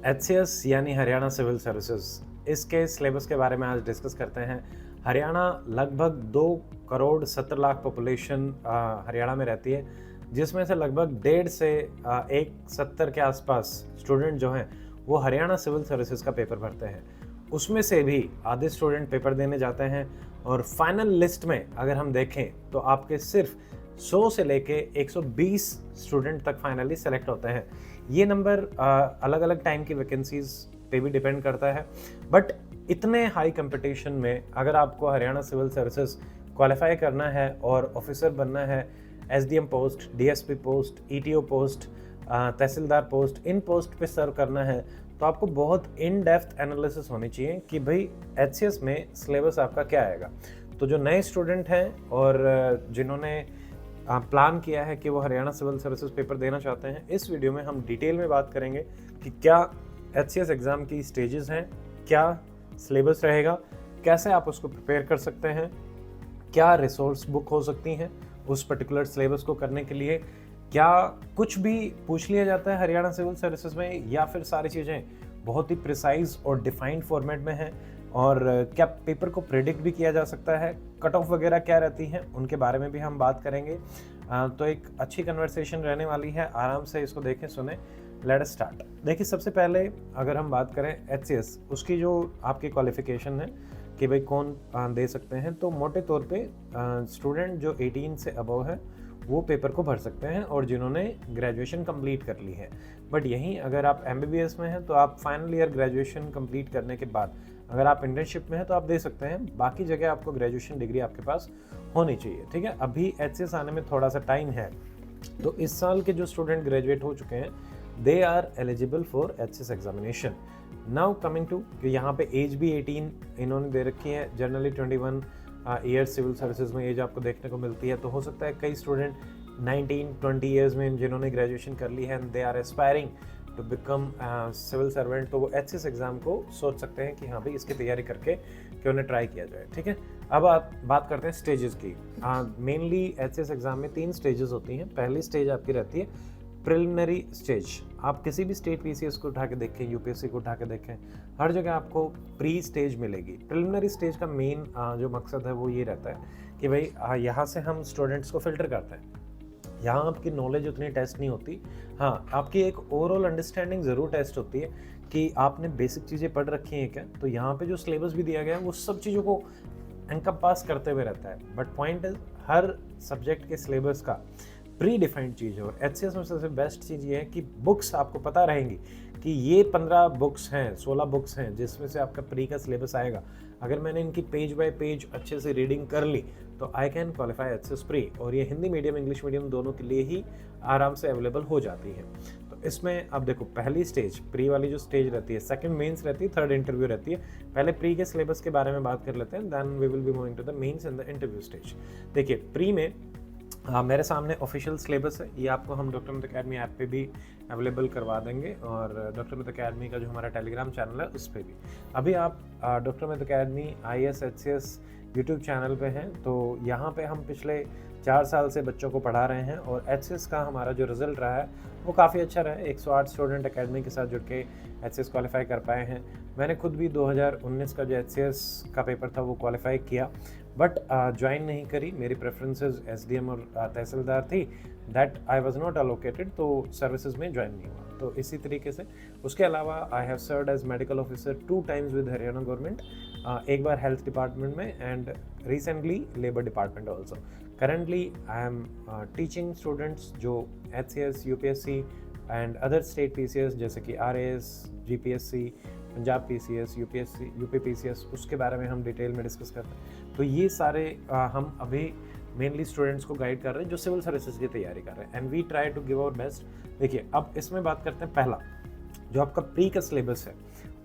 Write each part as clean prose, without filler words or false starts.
HCS यानी Haryana civil services, इसके syllabus के बारे में आज डिस्कस करते हैं। हरियाणा लगभग 2 करोड़ 70 लाख पॉपुलेशन हरियाणा में रहती है, जिसमें से लगभग 1.5 से 170 के आसपास स्टूडेंट जो हैं वो हरियाणा सिविल सर्विसेज का पेपर भरते हैं। उसमें से भी आधे स्टूडेंट पेपर देने जाते हैं और फाइनल लिस्ट में अगर हम देखें तो आपके सिर्फ 100 से लेके 120 स्टूडेंट तक फाइनली सेलेक्ट होते हैं। ये नंबर अलग अलग टाइम की वैकेंसीज पे भी डिपेंड करता है, बट इतने हाई कंपटीशन में अगर आपको हरियाणा सिविल सर्विसेज क्वालिफाई करना है और ऑफिसर बनना है, SDM post, DSP post, ETO post, tehsildar post, इन पोस्ट पे सर्व करना है, तो आपको बहुत इन डेप्थ एनालिसिस होनी चाहिए कि भाई एचसीएस में सिलेबस आपका क्या आएगा। तो जो नए स्टूडेंट हैं और जिन्होंने प्लान किया है कि वो हरियाणा सिविल सर्विसेज पेपर देना चाहते हैं, इस वीडियो में हम डिटेल में बात करेंगे कि क्या एचसीएस एग्ज़ाम की स्टेजेस हैं, क्या सिलेबस रहेगा, कैसे आप उसको प्रिपेयर कर सकते हैं, क्या रिसोर्स बुक हो सकती हैं उस पर्टिकुलर सिलेबस को करने के लिए, क्या कुछ भी पूछ लिया जाता है हरियाणा सिविल सर्विसेज में, या फिर सारी चीज़ें बहुत ही प्रिसाइज और डिफाइंड फॉर्मेट में हैं, और क्या पेपर को प्रेडिक्ट भी किया जा सकता है, कट ऑफ वगैरह क्या रहती हैं, उनके बारे में भी हम बात करेंगे। तो एक अच्छी कन्वर्सेशन रहने वाली है, आराम से इसको देखें सुने। Let us start. देखिए, सबसे पहले अगर हम बात करें एचसीएस, उसकी जो आपकी क्वालिफिकेशन है कि भाई कौन दे सकते हैं, तो मोटे तौर पे स्टूडेंट जो 18 से अबव है वो पेपर को भर सकते हैं और जिन्होंने ग्रेजुएशन कंप्लीट कर ली है। बट यहीं अगर आप एमबीबीएस में हैं तो आप फाइनल ईयर ग्रेजुएशन कंप्लीट करने के बाद अगर आप इंटर्नशिप में हैं तो आप दे सकते हैं। बाकी जगह आपको ग्रेजुएशन डिग्री आपके पास होनी चाहिए, ठीक है। अभी एचसीएस आने में थोड़ा सा टाइम है, तो इस साल के जो स्टूडेंट ग्रेजुएट हो चुके हैं they are eligible for HCS examination. Now coming to कि यहाँ पे एज भी 18 इन्होंने दे रखी है। जनरली 21 ईयर्स सिविल सर्विसेज में एज आपको देखने को मिलती है, तो हो सकता है कई स्टूडेंट 19-20 ईयर्स में जिन्होंने ग्रेजुएशन कर ली है, they are aspiring to become civil servant, तो वो एचसीएस एग्ज़ाम को सोच सकते हैं कि हाँ भाई इसकी तैयारी करके कि उन्हें ट्राई किया जाए, ठीक है। अब आप बात करते हैं स्टेजेस की। मेनली एचसीएस एग्ज़ाम में 3 स्टेजेस होती हैं। पहली स्टेज आपकी रहती है प्रिलिमिनरी स्टेज। आप किसी भी स्टेट पीसीएस को उठा के देखें, यूपीएससी को उठा के देखें, हर जगह आपको प्री स्टेज मिलेगी। प्रिलिमिनरी स्टेज का मेन जो मकसद है वो ये रहता है कि भाई यहाँ से हम स्टूडेंट्स को फिल्टर करते हैं। यहाँ आपकी नॉलेज उतनी टेस्ट नहीं होती, हाँ आपकी एक ओवरऑल अंडरस्टैंडिंग ज़रूर टेस्ट होती है कि आपने बेसिक चीज़ें पढ़ रखी हैं क्या। तो यहाँ पे जो सिलेबस भी दिया गया है वो सब चीज़ों को एनकम्पास करते हुए रहता है। But point is her subject के सिलेबस का प्री डिफाइंड चीज़ है। और एचसीएस में सबसे बेस्ट चीज़ ये है कि बुक्स आपको पता रहेंगी कि ये 15 बुक्स हैं, 16 बुक्स हैं जिसमें से आपका प्री का सिलेबस आएगा। अगर मैंने इनकी पेज बाय पेज अच्छे से रीडिंग कर ली तो I can qualify HCS pre, और ये हिंदी मीडियम इंग्लिश मीडियम दोनों के लिए ही आराम से अवेलेबल हो जाती है। तो इसमें अब देखो, पहली स्टेज प्री वाली जो स्टेज रहती है, सेकंड मेंस रहती है, थर्ड इंटरव्यू रहती है। पहले प्री के सिलेबस के बारे में बात कर लेते हैं, then we will be moving to the mains and the interview stage. देखिए, प्री में मेरे सामने ऑफिशियल सिलेबस है, ये आपको हम डॉक्टर अमित अकेडमी ऐप पे भी अवेलेबल करवा देंगे, और डॉक्टर अमित अकेडमी का जो हमारा टेलीग्राम चैनल है उस पर भी। अभी आप doctor Amit academy IAS HCS YouTube channel पे हैं, तो यहाँ पे हम पिछले 4 साल से बच्चों को पढ़ा रहे हैं और HCS का हमारा जो रिज़ल्ट रहा है वो काफ़ी अच्छा रहा है। 108 स्टूडेंट अकेडमी के साथ जुड़ के HCS क्वालिफाई कर पाए हैं। मैंने खुद भी 2019 का जो HCS का पेपर था वो क्वालिफाई किया, बट ज्वाइन नहीं करी। मेरी प्रेफरेंसेस एसडीएम और तहसीलदार थी, that I was not allocated, तो सर्विसेज में ज्वाइन नहीं हुआ। तो इसी तरीके से उसके अलावा I have served as medical officer 2 times with Haryana government, एक बार हेल्थ डिपार्टमेंट में and recently labour department also. Currently I am teaching students जो HCS, UPSC and other state PCS जैसे कि RAS, GPSC, Punjab PCS, UPSC, UP PCS, उसके बारे में हम डिटेल में डिस्कस करते हैं। तो ये सारे हम अभी मेनली स्टूडेंट्स को गाइड कर रहे हैं जो सिविल सर्विसेज की तैयारी कर रहे हैं, and we try to give our best. देखिए, अब इसमें बात करते हैं पहला जो आपका प्री का सिलेबस है,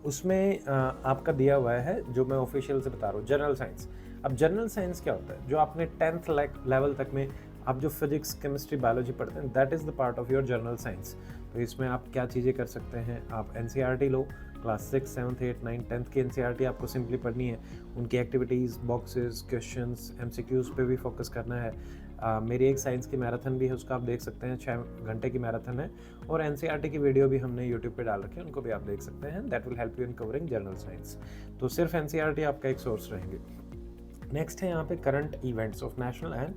उसमें आपका दिया हुआ है, जो मैं ऑफिशियल से बता रहा हूँ, जनरल साइंस। अब जनरल साइंस क्या होता है, जो आपने 10th लेवल तक में आप जो फिजिक्स, केमिस्ट्री, बायोलॉजी पढ़ते हैं, that is the part of your general science. तो इसमें आप क्या चीज़ें कर सकते हैं, आप NCERT लो, क्लास 6, 7, 8, 9, 10th की NCERT आपको सिंपली पढ़नी है। उनकी एक्टिविटीज़, बॉक्सेस, क्वेश्चंस, MCQs पे भी फोकस करना है। मेरी एक साइंस की मैराथन भी है, उसका आप देख सकते हैं, 6 घंटे की मैराथन है, और एनसीईआरटी की वीडियो भी हमने यूट्यूब पे डाल रखी है, उनको भी आप देख सकते हैं। That will help you in covering general science. तो सिर्फ एनसीईआरटी आपका एक सोर्स रहेंगे। नेक्स्ट है यहाँ पे current events of national and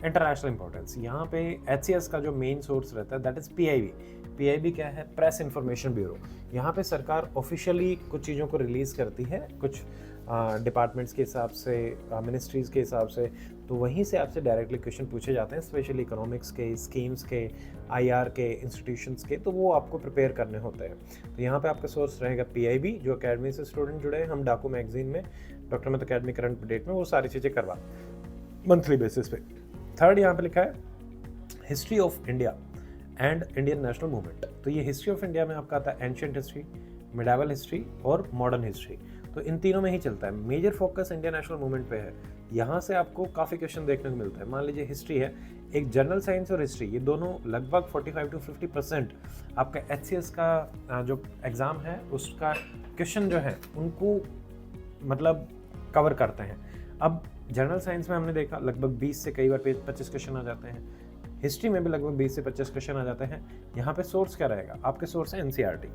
international importance. यहाँ पे एचसीएस का जो मेन सोर्स रहता है दैट इज पीआईबी। पीआईबी क्या है? Press information bureau. यहाँ पे सरकार ऑफिशियली कुछ चीज़ों को रिलीज़ करती है, कुछ डिपार्टमेंट्स के हिसाब से, मिनिस्ट्रीज़ के हिसाब से, तो वहीं से आपसे डायरेक्टली क्वेश्चन पूछे जाते हैं, स्पेशली इकोनॉमिक्स के, स्कीम्स के, आईआर के, इंस्टीट्यूशंस के, तो वो आपको प्रिपेयर करने होते हैं। तो यहाँ पे आपका सोर्स रहेगा पीआईबी, जो अकेडमी से स्टूडेंट जुड़े हैं, हम डाकू मैगजीन में, doctor Amit academy current update में वो सारी चीज़ें करवा मंथली बेसिस पे। थर्ड यहाँ पे लिखा है history of India and Indian national movement. तो ये हिस्ट्री ऑफ इंडिया में आपका आता है एंशिएंट हिस्ट्री, मिडावल हिस्ट्री और मॉडर्न हिस्ट्री। तो इन तीनों में ही चलता है। Major focus Indian national movement पे है। यहाँ से आपको काफ़ी क्वेश्चन देखने को मिलता है। मान लीजिए हिस्ट्री है, एक जनरल साइंस और हिस्ट्री, ये दोनों लगभग 45 to 50% आपका एचसीएस का जो एग्ज़ाम है उसका क्वेश्चन जो है उनको मतलब कवर करते हैं। अब जनरल साइंस में हमने देखा लगभग 20 से कई बार 25 क्वेश्चन आ जाते हैं, हिस्ट्री में भी लगभग 20 से 25 क्वेश्चन आ जाते हैं। यहाँ पे सोर्स क्या रहेगा? आपके सोर्स है एनसीईआरटी,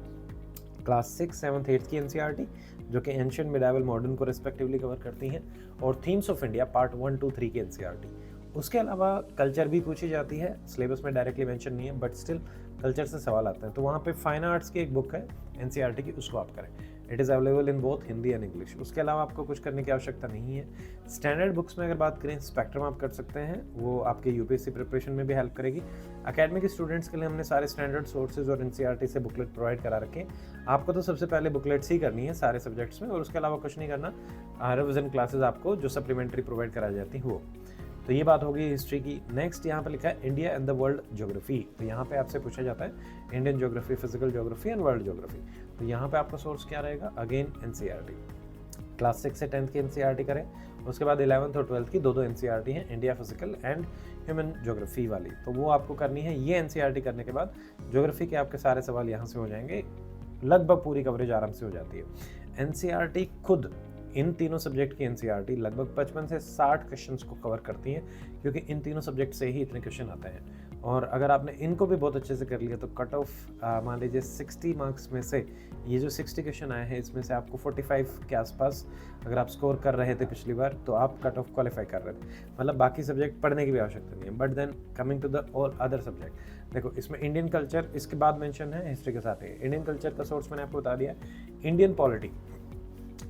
क्लास 6, 7, 8 की एनसीईआरटी, जो कि एंशिएंट, मिडावल, मॉडर्न को रिस्पेक्टिवली कवर करती हैं, और थीम्स ऑफ इंडिया पार्ट 1, 2, 3 की एनसीईआरटी। उसके अलावा कल्चर भी पूछी जाती है, सिलेबस में डायरेक्टली मेंशन नहीं है, बट स्टिल कल्चर से सवाल आते हैं। तो वहाँ पे फाइन आर्ट्स की एक बुक है एनसीईआरटी की, उसको आप करें। It is available in both Hindi and English. उसके अलावा आपको कुछ करने की आवश्यकता नहीं है। स्टैंडर्ड बुक्स में अगर बात करें, स्पेक्ट्रम आप कर सकते हैं, वो आपके यूपीएससी प्रिपरेशन में भी हेल्प करेगी। अकेडमी के स्टूडेंट्स के लिए हमने सारे स्टैंडर्ड सोर्सेज और एनसीईआरटी से बुकलेट प्रोवाइड करा रखे हैं। आपको तो सबसे पहले बुकलेट्स ही करनी है सारे सब्जेक्ट्स में, और उसके अलावा कुछ नहीं करना। रिविजन क्लासेज आपको जो सप्लीमेंट्री प्रोवाइड कराई जाती है वो। तो ये बात होगी हिस्ट्री की। नेक्स्ट यहाँ पे लिखा है India and the world geography. तो यहाँ पे आपसे पूछा जाता है Indian geography, physical geography and world geography. तो यहाँ पे आपका सोर्स क्या रहेगा? Again NCERT. क्लास 6 से 10th की एनसीईआरटी करें, उसके बाद 11th और 12th की दो एनसीईआरटी हैं, India physical and human geography वाली, तो वो आपको करनी है। ये एनसीईआरटी करने के बाद ज्योग्राफी के आपके सारे सवाल यहाँ से हो जाएंगे, लगभग पूरी कवरेज आराम से हो जाती है। एनसीईआरटी खुद इन तीनों सब्जेक्ट की एनसीईआरटी लगभग 55 से 60 क्वेश्चंस को कवर करती हैं, क्योंकि इन तीनों सब्जेक्ट से ही इतने क्वेश्चन आते हैं। और अगर आपने इनको भी बहुत अच्छे से कर लिया तो कट ऑफ मान लीजिए 60 मार्क्स में से ये जो 60 क्वेश्चन आए हैं, इसमें से आपको 45 के आसपास अगर आप स्कोर कर रहे थे पिछली बार, तो आप कट ऑफ क्वालिफाई कर रहे थे। मतलब बाकी सब्जेक्ट पढ़ने की भी आवश्यकता नहीं है। But then coming to the all other subject, देखो इसमें इंडियन कल्चर इसके बाद मेंशन है, हिस्ट्री के साथ है। इंडियन कल्चर का सोर्स मैंने आपको बता दिया। इंडियन पॉलिटी,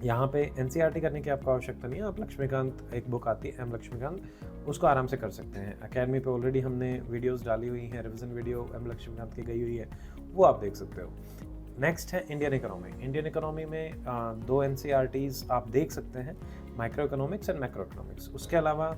यहाँ पे एनसीईआरटी करने की आपको आवश्यकता नहीं है। आप लक्ष्मीकांत, एक बुक आती है एम लक्ष्मीकांत, उसको आराम से कर सकते हैं। अकेडमी पे ऑलरेडी हमने वीडियोस डाली हुई हैं, रिवीजन वीडियो एम लक्ष्मीकांत की गई हुई है, वो आप देख सकते हो। नेक्स्ट है इंडियन इकोनॉमी। इंडियन इकोनॉमी में 2 एनसीईआरटीज आप देख सकते हैं, micro economics and macro economics. उसके अलावा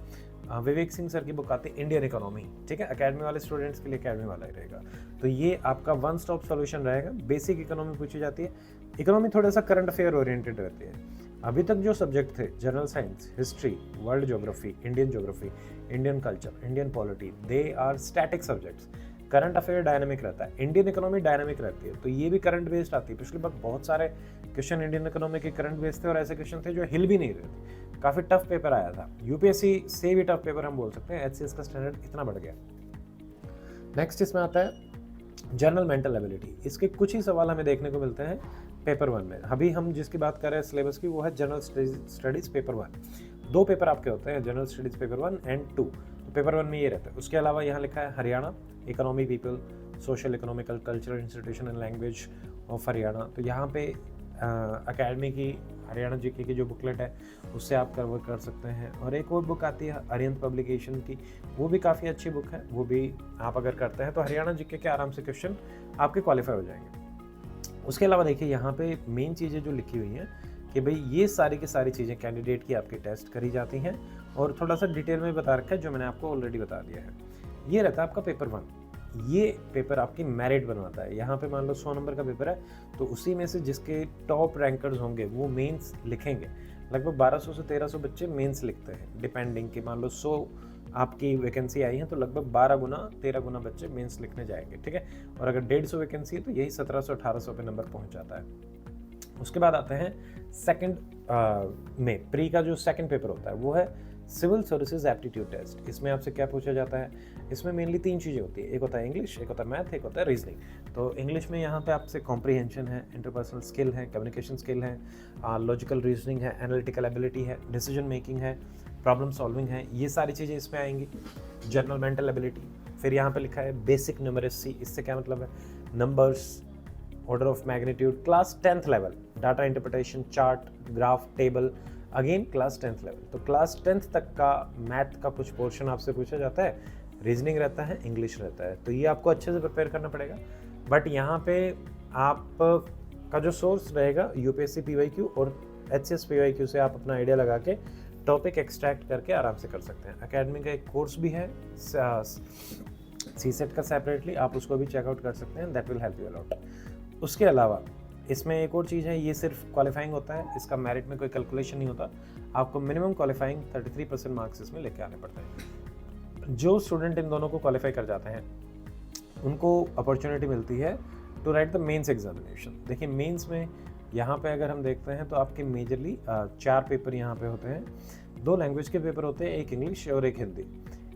विवेक सिंह सर की बुक आती है इंडियन इकोनॉमी, ठीक है। अकेडमी वाले स्टूडेंट्स के लिए अकेडमी वाला ही रहेगा। तो ये आपका वन स्टॉप सॉल्यूशन रहेगा। बेसिक इकोनॉमी पूछी जाती है। इकोनॉमी थोड़ा सा करंट अफेयर ओरिएंटेड रहती है। अभी तक जो सब्जेक्ट थे, general science, history, world geography, Indian geography, Indian culture, Indian polity, they are static subjects. Current affair dynamic रहता है, इंडियन इकोनॉमी डायनामिक रहती है, तो ये भी करंट बेस्ड आती है। पिछली बार बहुत सारे क्वेश्चन इंडियन इकोनॉमी के करंट बेस्ड थे, और ऐसे क्वेश्चन थे जो हिल भी नहीं रहे थे। काफ़ी टफ पेपर आया था, यूपीएससी से भी टफ पेपर हम बोल सकते हैं। एचसीएस का स्टैंडर्ड इतना बढ़ गया। नेक्स्ट इसमें आता है जनरल मेंटल एबिलिटी। इसके कुछ ही सवाल हमें देखने को मिलते हैं पेपर 1 में। अभी हम जिसकी बात कर रहे हैं सिलेबस की, वो है जनरल स्टडीज पेपर 1। 2 पेपर आपके होते हैं, जनरल स्टडीज पेपर 1 एंड 2। तो पेपर 1 में ये रहता है। उसके अलावा यहाँ लिखा है Haryana, economy, people, social, economical, cultural, institution and language of Haryana. तो यहाँ पे अकेडमी की हरियाणा जीके की जो बुकलेट है उससे आप कवर कर सकते हैं। और एक और बुक आती है अरिहंत पब्लिकेशन की, वो भी काफ़ी अच्छी बुक है, वो भी आप अगर करते हैं तो हरियाणा जीके के आराम से क्वेश्चन आपके क्वालिफाई हो जाएंगे। उसके अलावा देखिए यहाँ पे मेन चीज़ें जो लिखी हुई हैं कि भाई ये सारी की सारी चीज़ें कैंडिडेट की आपकी टेस्ट करी जाती हैं, और थोड़ा सा डिटेल में बता रखा है जो मैंने आपको ऑलरेडी बता दिया है। ये रहता है आपका पेपर 1। ये पेपर आपकी मेरिट बनवाता है। यहाँ पे मान लो 100 नंबर का पेपर है, तो उसी में से जिसके टॉप रैंकर्स होंगे वो मेंस लिखेंगे। लगभग 1200 से 1300 बच्चे मेंस लिखते हैं, डिपेंडिंग कि मान लो 100 आपकी वैकेंसी आई है तो लगभग 12 गुना 13 गुना बच्चे मेंस लिखने जाएंगे, ठीक है। और अगर 150 वैकेंसी है तो यही 1700-1800 पे नंबर पहुंच जाता है। उसके बाद आते हैं सेकंड में प्री का जो सेकंड पेपर होता है वो है सिविल सर्विसेज एप्टीट्यूड टेस्ट, इसमें आपसे क्या पूछा जाता है? इसमें मेनली 3 चीज़ें होती है, एक होता है इंग्लिश, एक होता है मैथ, एक होता है रीजनिंग। तो इंग्लिश में यहाँ पे आपसे कॉम्प्रीहेंशन है, इंटरपर्सनल स्किल है, कम्युनिकेशन स्किल है, लॉजिकल रीजनिंग है, एनालिटिकल एबिलिटी है, डिसीजन मेकिंग है, प्रॉब्लम सॉल्विंग है, ये सारी चीज़ें इसमें आएंगी। जनरल मेंटल एबिलिटी, फिर यहाँ पे लिखा है बेसिक न्यूमरेसी, इससे क्या मतलब है? Numbers, order of magnitude, class 10th level, data interpretation, chart, graph, table, again class 10th level. तो क्लास 10th तक का मैथ का कुछ पोर्शन आपसे पूछा जाता है, रीजनिंग रहता है, इंग्लिश रहता है, तो ये आपको अच्छे से प्रिपेयर करना पड़ेगा। बट यहाँ पे आप का जो सोर्स रहेगा यूपीएससी पीवाईक्यू और एचसीएस पीवाईक्यू से आप अपना आइडिया लगा के टॉपिक एक्सट्रैक्ट करके आराम से कर सकते हैं। एकेडमी का एक कोर्स भी है सीसेट का सेपरेटली, आप उसको भी चेकआउट कर सकते हैं, that will help you a lot. उसके अलावा इसमें एक और चीज़ है, ये सिर्फ क्वालिफाइंग होता है, इसका मेरिट में कोई कैलकुलेशन नहीं होता, आपको मिनिमम क्वालिफाइंग 33% मार्क्स इसमें लेके आने पड़ते हैं। जो स्टूडेंट इन दोनों को क्वालिफाई कर जाते हैं उनको अपॉर्चुनिटी मिलती है to write the mains examination. देखिए मेंस में यहाँ पे अगर हम देखते हैं तो आपके मेजरली 4 पेपर यहाँ पे होते हैं, 2 लैंग्वेज के पेपर होते हैं, एक इंग्लिश और एक हिंदी,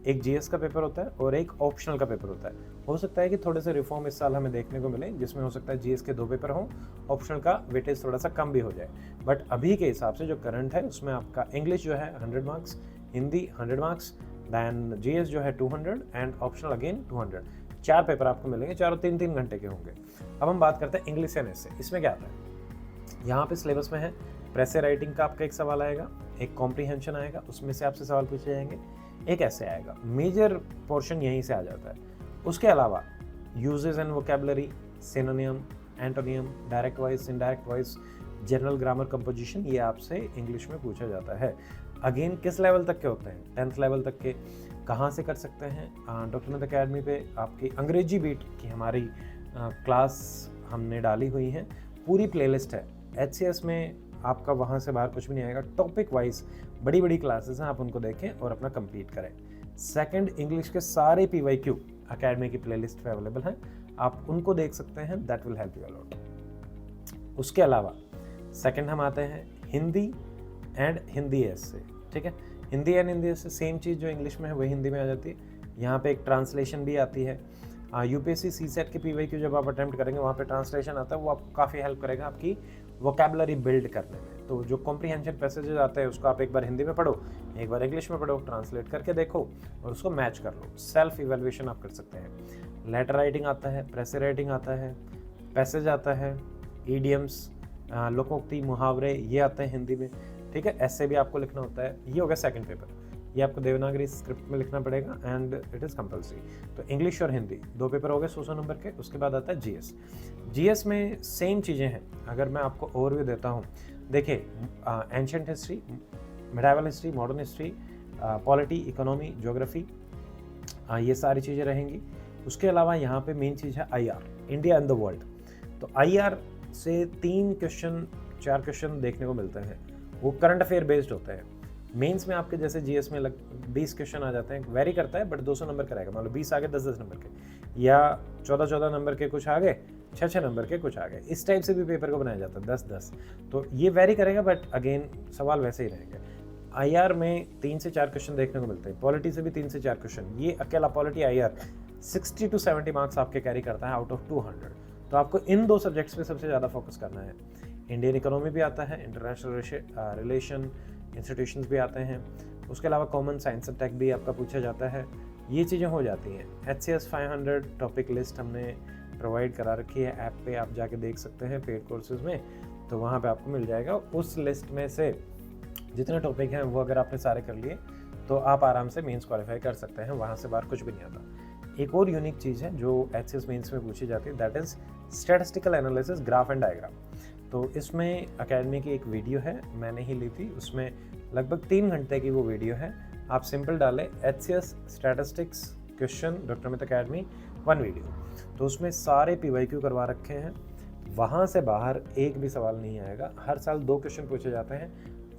एक जीएस का पेपर होता है और एक ऑप्शनल का पेपर होता है। हो सकता है कि थोड़े से रिफॉर्म इस साल हमें देखने को मिले, जिसमें हो सकता है जीएस के 2 पेपर हों, ऑप्शनल का वेटेज थोड़ा सा कम भी हो जाए। बट अभी के हिसाब से जो करंट है उसमें आपका इंग्लिश जो है 100 marks, Hindi 100 marks, then GS जो है 200 एंड ऑप्शनल अगेन 200। 4 पेपर आपको मिलेंगे, चारों 3-3 घंटे के होंगे। अब हम बात करते हैं इंग्लिश एंड एसे। इसमें क्या आता है? यहाँ पे सिलेबस में है प्रेस राइटिंग का आपका एक सवाल आएगा, एक कॉम्प्रीहेंशन आएगा, उसमें से आपसे सवाल पूछे जाएंगे, एक ऐसे आएगा। मेजर पोर्शन यहीं से आ जाता है। उसके अलावा uses and vocabulary, सिनोनियम, antonym, direct voice, indirect voice, general grammar composition, ये आपसे इंग्लिश में पूछा जाता है। अगेन किस लेवल तक के होते हैं? 10th लेवल तक के। कहाँ से कर सकते हैं? डॉक्टर अमित अकेडमी पे आपकी अंग्रेजी बीट की हमारी क्लास हमने डाली हुई है, पूरी प्लेलिस्ट है। एचसीएस में आपका वहाँ से बाहर कुछ भी नहीं आएगा, टॉपिक वाइज बड़ी बड़ी क्लासेस हैं, आप उनको देखें और अपना कंप्लीट करें। सेकंड, इंग्लिश के सारे पीवाईक्यू एकेडमी की प्लेलिस्ट पे अवेलेबल हैं, आप उनको देख सकते हैं, that will help you a lot. उसके अलावा सेकंड हम आते हैं हिंदी एंड हिंदी एसे। ठीक है, Hindi and Hindi essay same चीज़ जो इंग्लिश में है वही हिंदी में आ जाती है। यहाँ पे एक ट्रांसलेशन भी आती है। यूपीएससी सीसेट के पीवाईक्यू जब आप अटेम्प्ट करेंगे वहाँ पे ट्रांसलेशन आता है, वो आपको काफ़ी हेल्प करेगा आपकी वोकेबलरी बिल्ड करने में। तो जो कॉम्प्रीहेंशन पैसेजेस आते हैं उसको आप एक बार हिंदी में पढ़ो, एक बार इंग्लिश में पढ़ो, ट्रांसलेट करके देखो और उसको मैच कर लो। सेल्फ इवेल्युएशन आप कर सकते हैं। लेटर राइटिंग आता है, प्रेस राइटिंग आता है, पैसेज आता है, ईडियम्स, लोकोक्ति, मुहावरे, ये आते हैं हिंदी में। ठीक है, ऐसे भी आपको लिखना होता है। ये हो गया सेकंड पेपर, ये आपको देवनागरी स्क्रिप्ट में लिखना पड़ेगा एंड इट इज़ कंपल्सरी। तो इंग्लिश और हिंदी 2 पेपर हो गए 100 नंबर के। उसके बाद आता है जीएस। जीएस में सेम चीज़ें हैं। अगर मैं आपको ओवरव्यू देता हूँ, देखिए ancient history, medieval history, modern history, polity, economy, geography, ये सारी चीज़ें रहेंगी। उसके अलावा यहाँ पे मेन चीज़ है IR, India and the world. तो आईआर से 3 क्वेश्चन 4 क्वेश्चन देखने को मिलते हैं, वो करंट अफेयर बेस्ड होते हैं। मेंस में आपके जैसे जीएस में 20 क्वेश्चन आ जाते हैं, वेरी करता है, बट 200 नंबर का रहेगा। मान लो 20 आ गए 10-10 नंबर के, या 14-14 नंबर के कुछ आ गए, 6-6 नंबर के कुछ आ गए। इस टाइप से भी पेपर को बनाया जाता है 10-10। तो ये वेरी करेगा, बट अगेन सवाल वैसे ही रहेंगे। आईआर में 3 से 4 क्वेश्चन देखने को मिलते हैं, पॉलिटी से भी 3 से 4 क्वेश्चन। ये अकेला पॉलिटी आईआर 60 to 70 मार्क्स आपके कैरी करता है आउट ऑफ 200। तो आपको इन 2 सब्जेक्ट्स पे सबसे ज़्यादा फोकस करना है। इंडियन इकोनॉमी भी आता है, इंटरनेशनल रिलेशन, इंस्टीट्यूशंस भी आते हैं। उसके अलावा कॉमन साइंस एंड टेक भी आपका पूछा जाता है। ये चीज़ें हो जाती हैं। HCS 500 टॉपिक लिस्ट हमने प्रोवाइड करा रखी है, ऐप पे आप जाके देख सकते हैं पेड कोर्सेज में, तो वहाँ पे आपको मिल जाएगा। उस लिस्ट में से जितने टॉपिक हैं वो अगर आपने सारे कर लिए तो आप आराम से मेंस क्वालिफाई कर सकते हैं, वहाँ से बाहर कुछ भी नहीं आता। एक और यूनिक चीज़ है जो HCS मेंस में पूछी जाती है, that is statistical analysis, graph and diagram. तो इसमें एकेडमी की एक वीडियो है, मैंने ही ली थी, उसमें लगभग 3 घंटे की वो वीडियो है। आप सिंपल डालें HCS statistics question doctor Amit academy 1 video, तो उसमें सारे PYQ करवा रखे हैं। वहाँ से बाहर एक भी सवाल नहीं आएगा। हर साल 2 क्वेश्चन पूछे जाते हैं,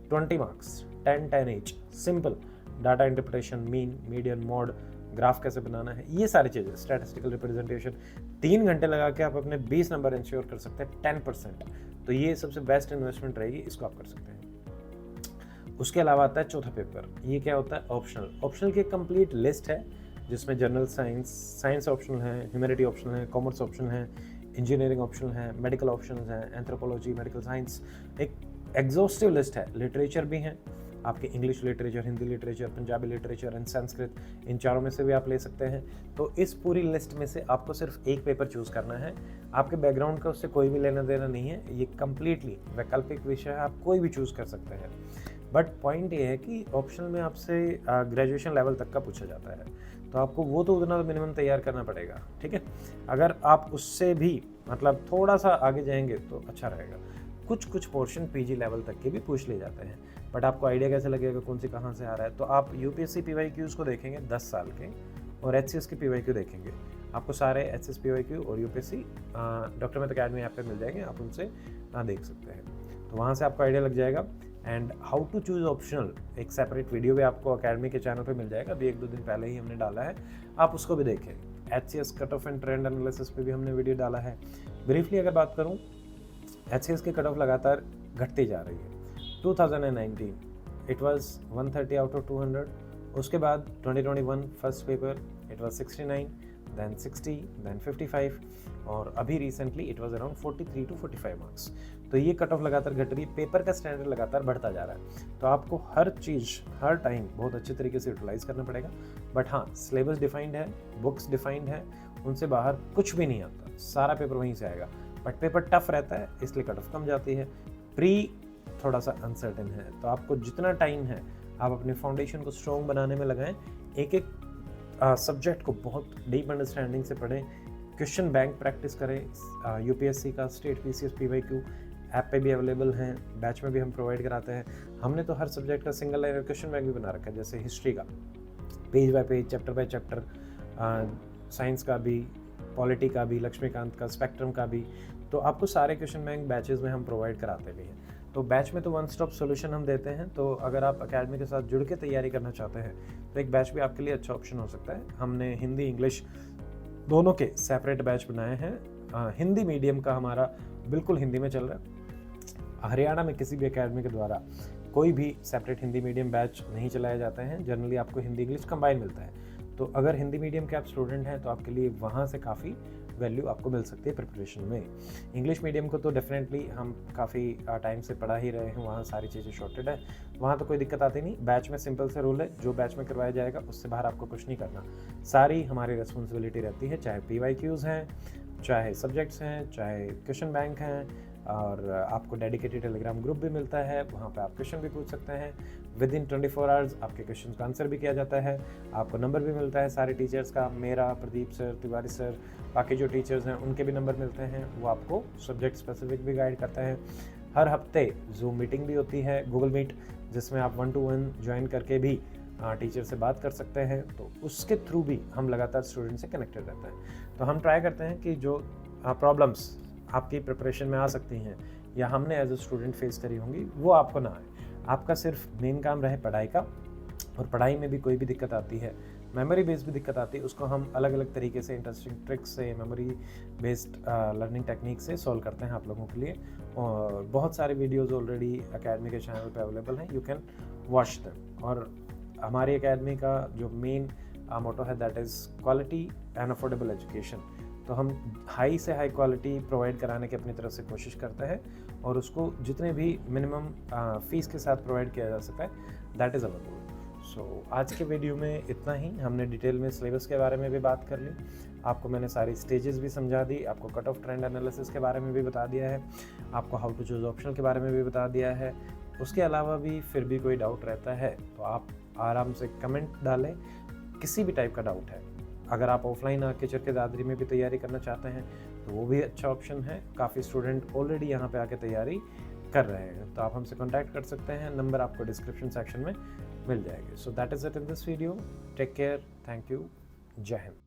20 marks, 10 each. Simple data interpretation, mean, median, mod, graph कैसे बनाना है, ये सारी चीज़ें, स्टैटिस्टिकल रिप्रेजेंटेशन। 3 घंटे लगा के आप अपने 20 नंबर इंश्योर कर सकते हैं, 10%। तो ये सबसे बेस्ट इन्वेस्टमेंट रहेगी, इसको आप कर सकते हैं। उसके अलावा आता है चौथा पेपर, ये क्या होता है ऑप्शनल। ऑप्शनल की कंप्लीट लिस्ट है जिसमें जनरल साइंस, साइंस ऑप्शनल है, ह्यूमैनिटी ऑप्शनल है, कॉमर्स ऑप्शनल है, इंजीनियरिंग ऑप्शनल है, मेडिकल ऑप्शनल है, एंथ्रोपोलॉजी, मेडिकल साइंस, एक एग्जॉस्टिव लिस्ट है। लिटरेचर भी हैं आपके, English literature, Hindi literature, Punjabi literature and Sanskrit, इन चारों में से भी आप ले सकते हैं। तो इस पूरी लिस्ट में से आपको सिर्फ एक पेपर चूज़ करना है। आपके बैकग्राउंड का उससे कोई भी लेना देना नहीं है, ये कम्प्लीटली वैकल्पिक विषय है, आप कोई भी चूज़ कर सकते हैं। बट पॉइंट ये है कि ऑप्शनल में आपसे ग्रेजुएशन लेवल तक का पूछा जाता है, तो आपको वो तो उतना मिनिमम तैयार करना पड़ेगा, ठीक है। अगर आप उससे भी मतलब थोड़ा सा आगे जाएंगे तो अच्छा रहेगा। कुछ पोर्शन पीजी लेवल तक के भी पूछ ले जाते हैं, बट आपको आइडिया कैसे लगेगा कौन सी कहाँ से आ रहा है। तो आप यूपीएससी पीवाईक्यूज़ को देखेंगे 10 साल के, और एचसीएस के पीवाईक्यू देखेंगे, आपको सारे एचसीएस पीवाईक्यू और UPSC doctor Mehta academy app पे मिल जाएंगे, आप उनसे देख सकते हैं। तो वहाँ से आपको आइडिया लग जाएगा। And how to choose optional एक सेपरेट वीडियो भी आपको अकेडमी के चैनल पे मिल जाएगा, अभी 1-2 दिन पहले ही हमने डाला है, आप उसको भी देखें। HCS cut off and trend analysis पे भी हमने वीडियो डाला है। ब्रीफली अगर बात करूँ, एचसीएस की कट ऑफ लगातार घटती जा रही है। 2019 इट वाज 130 आउट ऑफ 200, उसके बाद 2021 first paper it was 69, then 60, then 55, और अभी recently it was around 43 to 45 marks. तो ये कट ऑफ लगातार घट रही है, पेपर का स्टैंडर्ड लगातार बढ़ता जा रहा है। तो आपको हर चीज़ हर टाइम बहुत अच्छे तरीके से यूटिलाइज करना पड़ेगा। बट हाँ, सिलेबस डिफाइंड है, बुक्स डिफाइंड है, उनसे बाहर कुछ भी नहीं आता, सारा पेपर वहीं से आएगा। बट पेपर टफ रहता है इसलिए कट ऑफ कम जाती है। प्री थोड़ा सा अनसर्टेन है, तो आपको जितना टाइम है आप अपने फाउंडेशन को स्ट्रॉन्ग बनाने में लगाएं। एक एक सब्जेक्ट को बहुत डीप अंडरस्टैंडिंग से पढ़ें, क्वेश्चन बैंक प्रैक्टिस करें। यूपीएससी का स्टेट पीसीएस पीवाईक्यू ऐप पे भी अवेलेबल हैं, बैच में भी हम प्रोवाइड कराते हैं। हमने तो हर सब्जेक्ट का सिंगल लाइन क्वेश्चन बैंक भी बना रखा है, जैसे हिस्ट्री का page bye page, chapter by chapter, science का भी, पॉलिटी का भी, लक्ष्मीकांत का, स्पेक्ट्रम का भी। तो आपको सारे क्वेश्चन बैंक बैचेस में हम प्रोवाइड कराते भी हैं। तो बैच में तो वन स्टॉप सॉल्यूशन हम देते हैं। तो अगर आप अकेडमी के साथ जुड़ के तैयारी करना चाहते हैं तो एक बैच भी आपके लिए अच्छा ऑप्शन हो सकता है। हमने हिंदी इंग्लिश दोनों के सेपरेट बैच बनाए हैं। हिंदी मीडियम का हमारा बिल्कुल हिंदी में चल रहा है। हरियाणा में किसी भी अकेडमी के द्वारा कोई भी सेपरेट हिंदी मीडियम बैच नहीं चलाए जाते हैं, जनरली आपको हिंदी इंग्लिश कंबाइन मिलता है। तो अगर हिंदी मीडियम के आप स्टूडेंट हैं तो आपके लिए वहाँ से काफ़ी वैल्यू आपको मिल सकती है प्रिपरेशन में। इंग्लिश मीडियम को तो डेफिनेटली हम काफ़ी टाइम से पढ़ा ही रहे हैं, वहाँ सारी चीज़ें शॉर्टेड है, वहाँ तो कोई दिक्कत आती नहीं। बैच में सिंपल से रूल है, जो बैच में करवाया जाएगा उससे बाहर आपको कुछ नहीं करना, सारी हमारी रिस्पॉन्सिबिलिटी रहती है, चाहे पीवाईक्यूज़ हैं, चाहे सब्जेक्ट्स हैं, चाहे क्वेश्चन बैंक हैं। और आपको डेडिकेटेड टेलीग्राम ग्रुप भी मिलता है, वहाँ पे आप क्वेश्चन भी पूछ सकते हैं। विद इन 24 आवर्स आपके क्वेश्चन का आंसर भी किया जाता है। आपको नंबर भी मिलता है सारे टीचर्स का, मेरा, प्रदीप सर, तिवारी सर, बाकी जो टीचर्स हैं उनके भी नंबर मिलते हैं। वो आपको सब्जेक्ट स्पेसिफिक भी गाइड करते हैं। हर हफ्ते जूम मीटिंग भी होती है, गूगल मीट, जिसमें आप 1-to-1 ज्वाइन करके भी टीचर से बात कर सकते हैं। तो उसके थ्रू भी हम लगातार स्टूडेंट से कनेक्टेड रहते हैं। तो हम ट्राई करते हैं कि जो प्रॉब्लम्स आपकी प्रिपरेशन में आ सकती हैं या हमने एज ए स्टूडेंट फेस करी होंगी वो आपको ना आए। आपका सिर्फ मेन काम रहे पढ़ाई का, और पढ़ाई में भी कोई भी दिक्कत आती है, मेमोरी बेस्ड भी दिक्कत आती है, उसको हम अलग अलग तरीके से इंटरेस्टिंग ट्रिक्स से, मेमोरी बेस्ड लर्निंग टेक्निक से सॉल्व करते हैं आप लोगों के लिए। और बहुत सारे वीडियोज़ ऑलरेडी अकेडमी के चैनल पर अवेलेबल हैं, यू कैन वॉच देम। और हमारी अकेडमी का जो मेन मोटो है that is quality and affordable education. तो हम हाई से हाई क्वालिटी प्रोवाइड कराने की अपनी तरफ से कोशिश करते हैं, और उसको जितने भी मिनिमम फीस के साथ प्रोवाइड किया जा सकता है, दैट इज़ अवर गोल। सो आज के वीडियो में इतना ही। हमने डिटेल में सिलेबस के बारे में भी बात कर ली, आपको मैंने सारी स्टेजेस भी समझा दी, आपको कट ऑफ ट्रेंड एनालिसिस के बारे में भी बता दिया है, आपको हाउ टू चूज ऑप्शनल के बारे में भी बता दिया है। उसके अलावा भी फिर भी कोई डाउट रहता है तो आप आराम से कमेंट डालें, किसी भी टाइप का डाउट है। अगर आप ऑफलाइन आके चरखे दादरी में भी तैयारी करना चाहते हैं तो वो भी अच्छा ऑप्शन है, काफ़ी स्टूडेंट ऑलरेडी यहाँ पे आके तैयारी कर रहे हैं, तो आप हमसे कांटेक्ट कर सकते हैं, नंबर आपको डिस्क्रिप्शन सेक्शन में मिल जाएंगे। So that is it in this video, take care, thank you, Jai Hind.